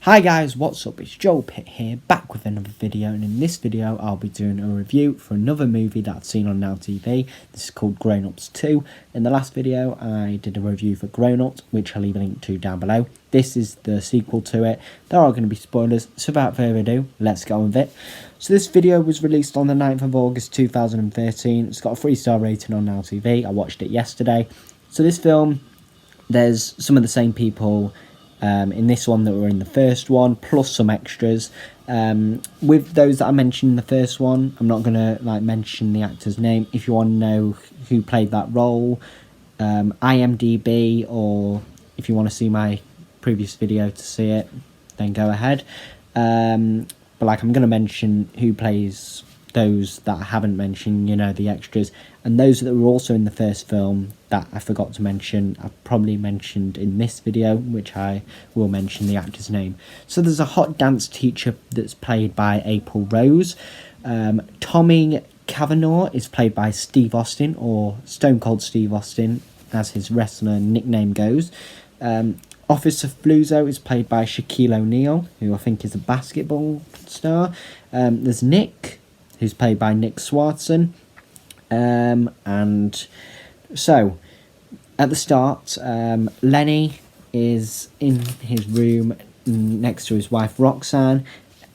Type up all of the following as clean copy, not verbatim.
Hi guys, what's up? It's Joel Pitt here, back with another video, and in this video I'll be doing a review for another movie that I've seen on Now TV. This is called Grown Ups 2. In the last video I did a review for Grown Ups, which I'll leave a link to down below. This is the sequel to it. There are going to be spoilers, so without further ado, let's get on with it. So this video was released on the 9th of August 2013. It's got a 3-star rating on Now TV. I watched it yesterday. So this film, there's some of the same people in this one that were in the first one, plus some extras. With those that I mentioned in the first one, I'm not going to mention the actor's name. If you want to know who played that role, IMDb, or if you want to see my previous video to see it, then go ahead. But I'm going to mention who plays those that I haven't mentioned, you know, the extras, and those that were also in the first film that I forgot to mention, I've probably mentioned in this video, which I will mention the actor's name. So there's a hot dance teacher that's played by April Rose. Tommy Cavanaugh is played by Steve Austin, or Stone Cold Steve Austin, as his wrestler nickname goes. Officer Fluzoo is played by Shaquille O'Neal, who I think is a basketball star. There's Nick, who's played by Nick Swardson. And so, at the start, Lenny is in his room next to his wife Roxanne,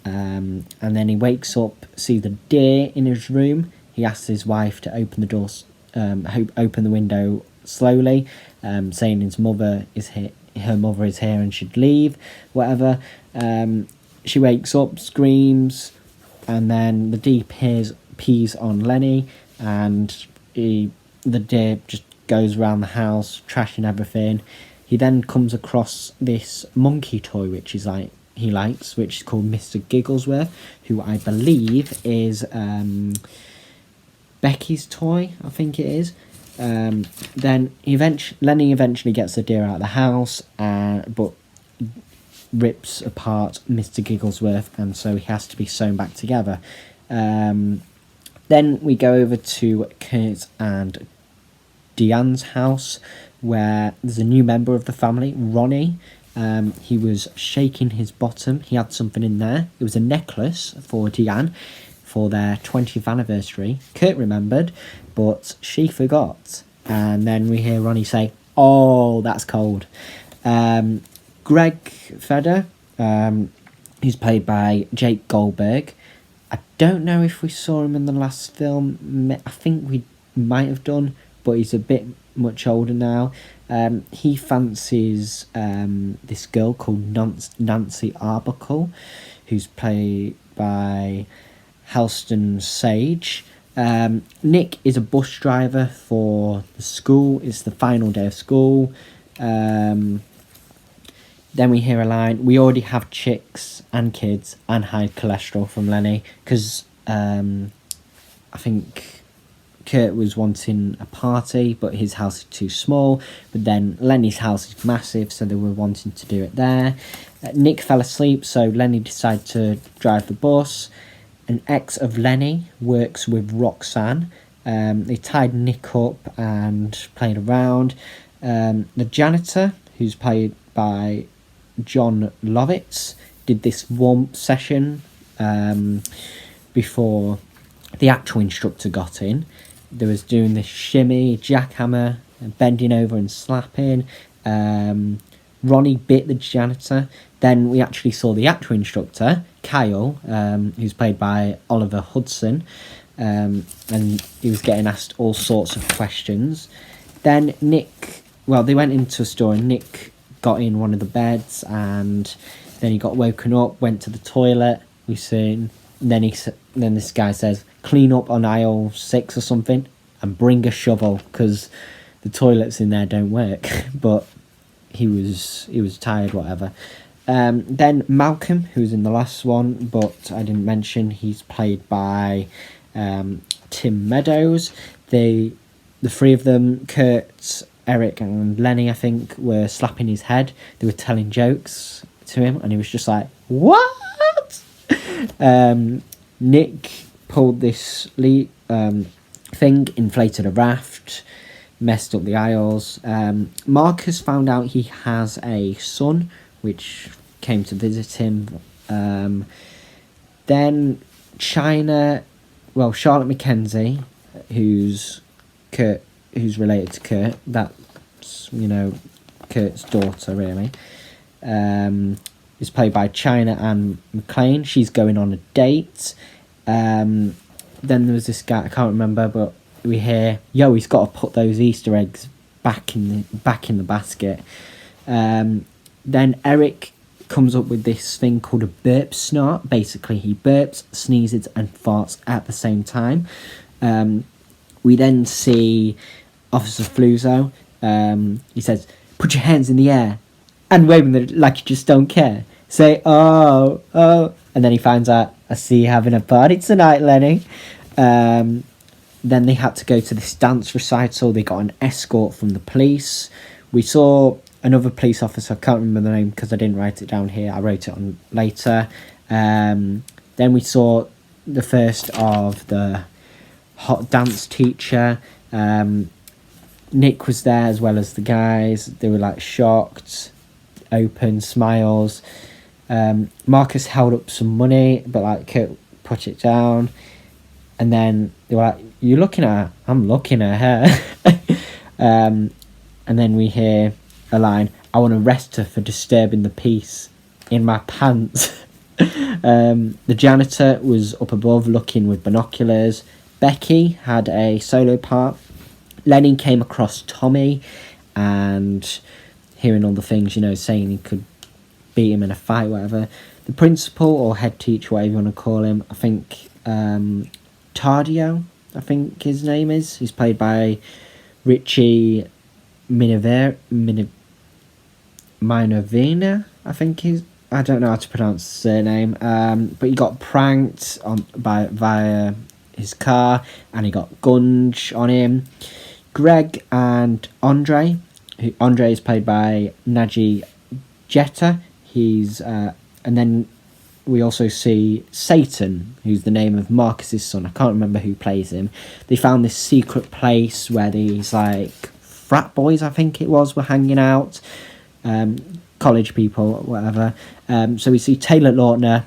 and then he wakes up, sees a deer in his room. He asks his wife to open the door, open the window slowly, saying his mother is here. Her mother is here and should leave, whatever. She wakes up, screams, and then the deer pees on Lenny, and the deer just goes around the house, trashing everything. He then comes across this monkey toy, which is he likes, which is called Mr. Gigglesworth, who I believe is Becky's toy, I think it is. Then Lenny eventually gets the deer out of the house, but rips apart Mr. Gigglesworth, and so he has to be sewn back together. Then we go over to Kurt and Deanne's house, where there's a new member of the family, Ronnie. He was shaking his bottom. He had something in there. It was a necklace for Deanne for their 20th anniversary. Kurt remembered, but she forgot. And then we hear Ronnie say, "Oh, that's cold." Greg Feder, who's played by Jake Goldberg. I don't know if we saw him in the last film. I think we might have done, but he's a bit much older now. He fancies this girl called Nancy Arbuckle, who's played by Halston Sage. Nick is a bus driver for the school. It's the final day of school. Then we hear a line, "We already have chicks and kids and high cholesterol," from Lenny, because I think Kurt was wanting a party, but his house is too small. But then Lenny's house is massive, so they were wanting to do it there. Nick fell asleep, so Lenny decided to drive the bus. An ex of Lenny works with Roxanne. They tied Nick up and played around. The janitor, who's played by Jon Lovitz, did this warm session before the actual instructor got in. They was doing this shimmy, jackhammer, bending over and slapping. Ronnie bit the janitor. Then we actually saw the actual instructor, Kyle, who's played by Oliver Hudson, and he was getting asked all sorts of questions. Then Nick, they went into a store and Nick got in one of the beds, and then he got woken up, went to the toilet. We seen. Then this guy says, "Clean up on aisle 6 or something, and bring a shovel," because the toilets in there don't work. But he was tired, whatever. Then Malcolm, who's in the last one, but I didn't mention, he's played by Tim Meadows. The three of them, Kurt, Eric and Lenny, I think, were slapping his head. They were telling jokes to him, and he was just like, "What?" Nick pulled this thing, inflated a raft, messed up the aisles. Marcus found out he has a son, which came to visit him. Then Charlotte McKenzie, who's related to Kurt. That's, Kurt's daughter, really. Is played by Anne McClain. She's going on a date. Then there was this guy, I can't remember, but we hear, he's got to put those Easter eggs back in the basket. Then Eric comes up with this thing called a burp snort. Basically, he burps, sneezes, and farts at the same time. We then see Officer Fluzoo. He says, "Put your hands in the air," and waving them like you just don't care. Say, "Oh," and then he finds out, "I see you having a party tonight, Lenny." Then they had to go to this dance recital. They got an escort from the police. We saw another police officer, I can't remember the name because I didn't write it down here. I wrote it on later. Then we saw the first of the hot dance teacher. Nick was there as well as the guys. They were like shocked, open smiles. Marcus held up some money, but like Kurt put it down. And then they were like, "You looking at her?" "I'm looking at her." And then we hear a line, "I want to arrest her for disturbing the peace in my pants." The janitor was up above looking with binoculars. Becky had a solo part. Lenny came across Tommy and hearing all the things, saying he could beat him in a fight, whatever. The principal or head teacher, whatever you want to call him, I think Tardio, I think his name is. He's played by Richie Minervini, I think I don't know how to pronounce the surname, but he got pranked via his car, and he got gunge on him. Greg and Andre is played by Nadji Jeter. And then we also see Satan, who's the name of Marcus's son. I can't remember who plays him. They found this secret place where these like frat boys, I think it was, were hanging out. College people, whatever. So we see Taylor Lautner,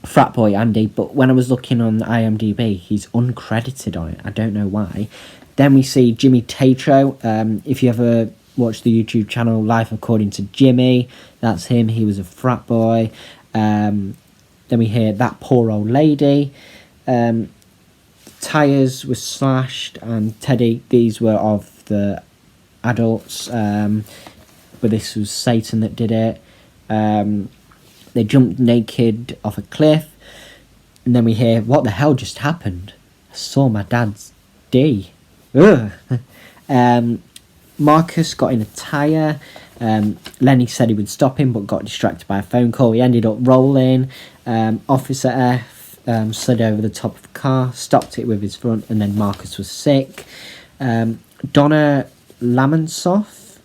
Frat Boy Andy, but when I was looking on IMDb, he's uncredited on it. I don't know why. Then we see Jimmy Tatro. If you ever watch the YouTube channel Life According to Jimmy, that's him. He was a frat boy. Then we hear That Poor Old Lady. Tires were slashed, and Teddy, these were of the adults, but this was Satan that did it. They jumped naked off a cliff, and then we hear, "What the hell just happened? I saw my dad's D." Ugh. Marcus got in a tyre. Lenny said he would stop him, but got distracted by a phone call. He ended up rolling. Officer F slid over the top of the car, stopped it with his front, and then Marcus was sick. Donna Lamonsoff,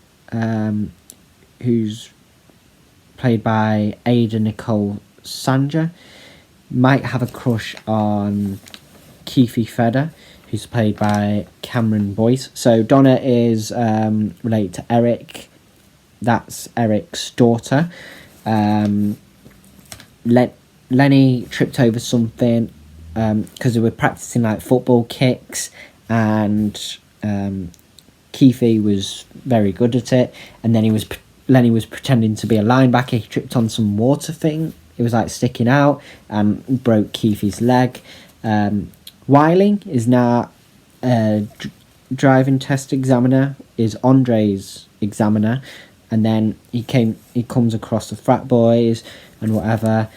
who's played by Ada-Nicole Danger, might have a crush on Keithie Feder, who's played by Cameron Boyce. So Donna is related to Eric. That's Eric's daughter. Lenny tripped over something because they were practicing like football kicks, and Keithie was very good at it. And then Lenny was pretending to be a linebacker. He tripped on some water thing. It was like sticking out and broke Keithie's leg. Wiley is now a driving test examiner, is Andre's examiner, and then he comes across the frat boys and whatever.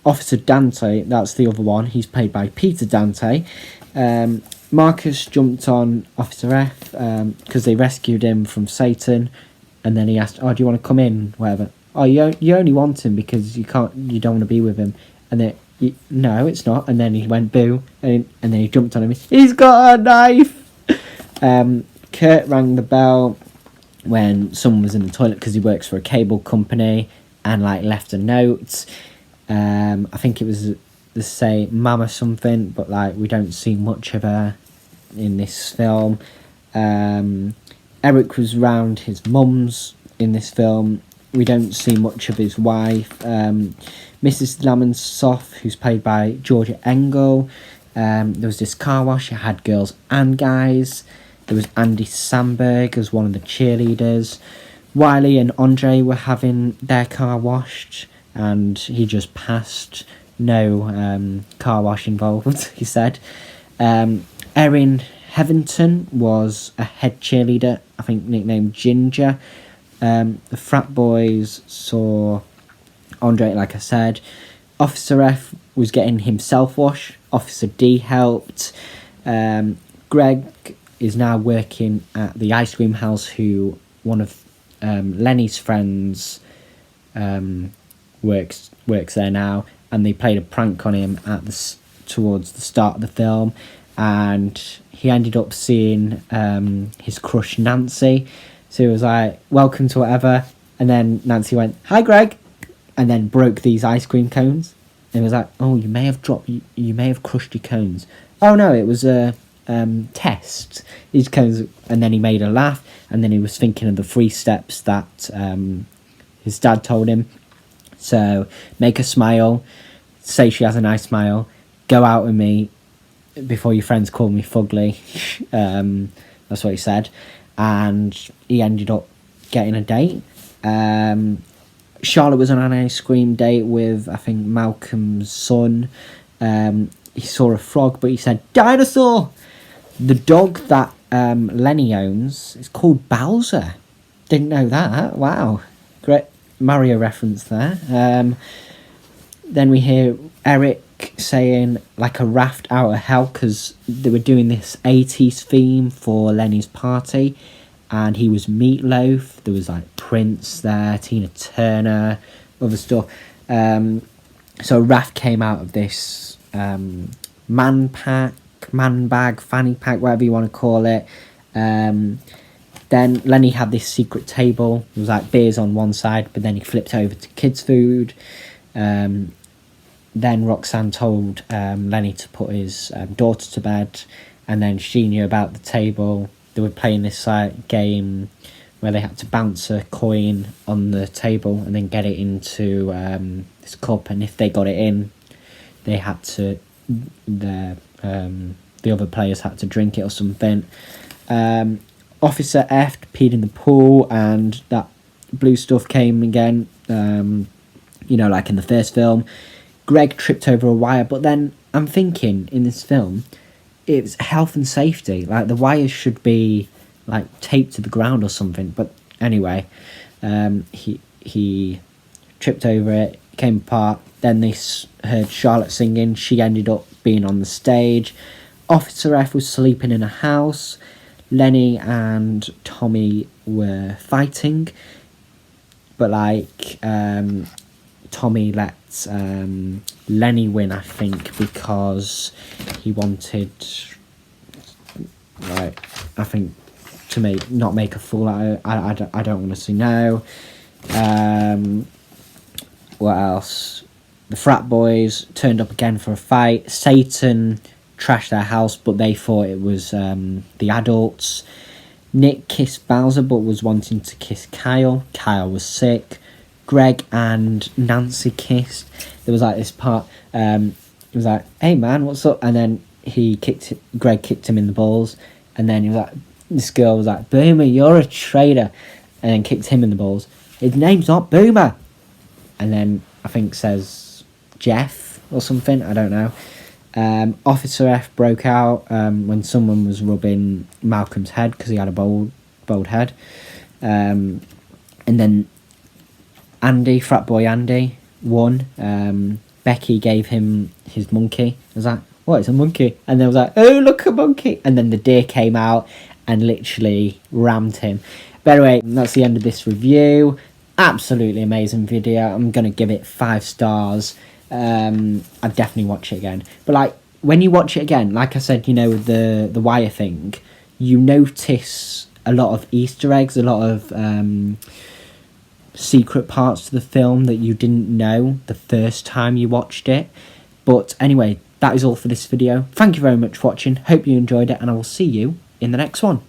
Officer Dante, that's the other one, he's played by Peter Dante. Marcus jumped on Officer F because they rescued him from Satan, and then he asked, "Oh, do you want to come in?" Whatever. "Oh, you only want him because you don't want to be with him." And then, "No, it's not." And then he went boo, and then he jumped on him. "He's got a knife." Kurt rang the bell when someone was in the toilet because he works for a cable company, and like left a note. I think it was to say Mama something, but like we don't see much of her in this film. Eric was round his mum's in this film. we don't see much of his wife, Mrs. Lamonsoff, who's played by Georgia Engel. There was this car wash. It had girls and guys. There was Andy Samberg as one of the cheerleaders. Wiley and Andre were having their car washed, and he just passed. No car wash involved, he said. Erin Heatherton was a head cheerleader, I think nicknamed Ginger. The frat boys saw Andre, like I said. Officer F was getting himself washed. Officer D helped. Greg is now working at the ice cream house, who one of Lenny's friends works there now, and they played a prank on him towards the start of the film, and he ended up seeing his crush Nancy. So he was like, welcome to whatever, and then Nancy went, hi Greg, and then broke these ice cream cones. And it was like, oh, you may have crushed your cones. Oh no, it was a test. These cones, and then he made her laugh, and then he was thinking of the 3 steps that his dad told him. So, make her smile, say she has a nice smile, go out with me before your friends call me fugly. That's what he said. And he ended up getting a date. Charlotte was on an ice cream date with, I think, Malcolm's son. He saw a frog, but he said, dinosaur! The dog that Lenny owns is called Bowser. Didn't know that. Wow. Great Mario reference there. Then we hear Eric saying, like a raft out of hell, because they were doing this 80s theme for Lenny's party, and he was Meatloaf. There was like Prince there, Tina Turner, other stuff. So a raft came out of this man bag, fanny pack, whatever you want to call it. Then Lenny had this secret table. There was like beers on one side, but then he flipped over to kids' food. Then Roxanne told Lenny to put his daughter to bed, and then she knew about the table. They were playing this game where they had to bounce a coin on the table and then get it into this cup, and if they got it in, they had to the other players had to drink it or something. Officer F peed in the pool, and that blue stuff came again, like in the first film. Greg tripped over a wire, but then I'm thinking in this film, it's health and safety. Like, the wires should be like taped to the ground or something. But anyway, he tripped over it, came apart. Then they heard Charlotte singing. She ended up being on the stage. Officer F was sleeping in a house. Lenny and Tommy were fighting, but Tommy let Lenny win, I think, because he wanted, to not make a fool out of it. I don't want to say no. What else? The frat boys turned up again for a fight. Satan trashed their house, but they thought it was the adults. Nick kissed Bowser, but was wanting to kiss Kyle. Kyle was sick. Greg and Nancy kissed. There was like this part. It was like, "Hey man, what's up?" And then Greg kicked him in the balls, and then he was like, this girl was like, "Boomer, you're a traitor," and then kicked him in the balls. His name's not Boomer. And then I think says Jeff or something. I don't know. Officer F broke out when someone was rubbing Malcolm's head because he had a bald head. And then Andy, Frat Boy Andy, won. Becky gave him his monkey. I was like, "What, it's a monkey?" And they was like, "Oh, look, a monkey." And then the deer came out and literally rammed him. But anyway, that's the end of this review. Absolutely amazing video. I'm going to give it 5 stars. I'd definitely watch it again. But when you watch it again, like I said, the wire thing, you notice a lot of Easter eggs, a lot of secret parts to the film that you didn't know the first time you watched it. But anyway, that is all for this video. Thank you very much for watching. Hope you enjoyed it, and I will see you in the next one.